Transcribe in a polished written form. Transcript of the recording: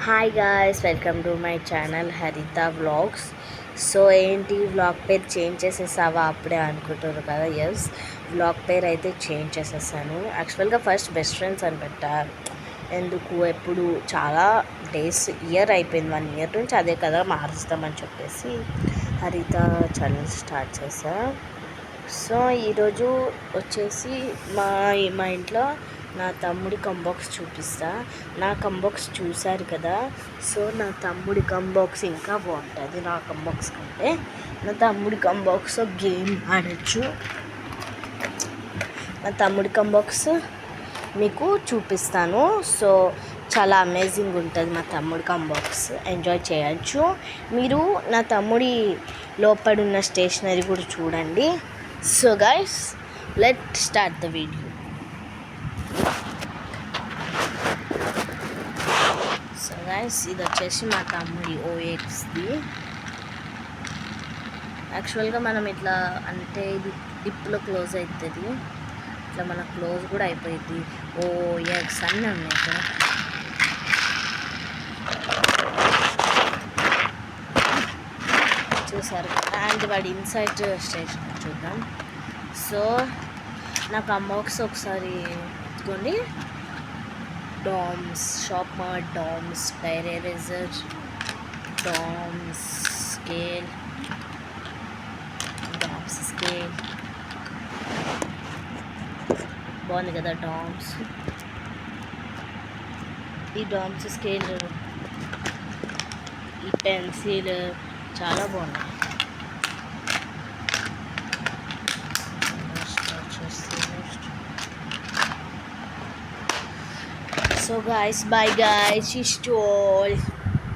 Hi guys, welcome to my channel హరిత vlogs. So ఏంటి vlog పేరు చేంజ్ చేసేసావా అప్పుడే అనుకుంటారు కదా. ఎస్, వ్లాగ్ పేరు అయితే చేంజ్ చేసేసాను. యాక్చువల్గా ఫస్ట్ బెస్ట్ ఫ్రెండ్స్ అని పెట్టారు. ఎందుకు ఎప్పుడు చాలా డేస్ ఇయర్ అయిపోయింది, 1 ఇయర్ నుంచి అదే కదా మారుస్తామని చెప్పేసి హరిత ఛానల్ స్టార్ట్ చేశా. సో ఈరోజు వచ్చేసి మా ఇంట్లో నా తమ్ముడి కంబాక్స్ చూపిస్తా. నా కంబాక్స్ చూశారు కదా. సో నా తమ్ముడి కంబాక్స్ ఇంకా బాగుంటుంది నా కంబాక్స్ కంటే. నా తమ్ముడి కంబాక్స్ గేమ్ ఆడచ్చు. నా తమ్ముడి కంబాక్స్ మీకు చూపిస్తాను. సో చాలా అమేజింగ్ ఉంటుంది మా తమ్ముడి కంబాక్స్, ఎంజాయ్ చేయొచ్చు. మీరు నా తమ్ముడి లోపడున్న స్టేషనరీ కూడా చూడండి. So guys, let start the video. So guys, ఇది వచ్చేసి మా తమ్ముడి ఓఎక్స్ది. యాక్చువల్గా మనం ఇట్లా అంటే ఇది డిప్లో క్లోజ్ అవుతుంది, ఇట్లా మన క్లోజ్ కూడా అయిపోయింది. ఓఎక్స్ అన్నీ ఉన్నాయి ఇక్కడ. చూసారు కదా. అండ్ వాడి ఇన్సైడ్ స్టేషన్ చూద్దాం. సో నాకు అమ్మాక్స్ ఒకసారి ఎత్తుకోండి. Doms shop mart, Doms tyre eraser, Doms scale, Doms scale బాగుంది కదా. డామ్స్, ఈ డామ్స్ స్కేల్, ఈ పెన్సిల్ చాలా బాగున్నాయి. So guys, bye guys, she stole.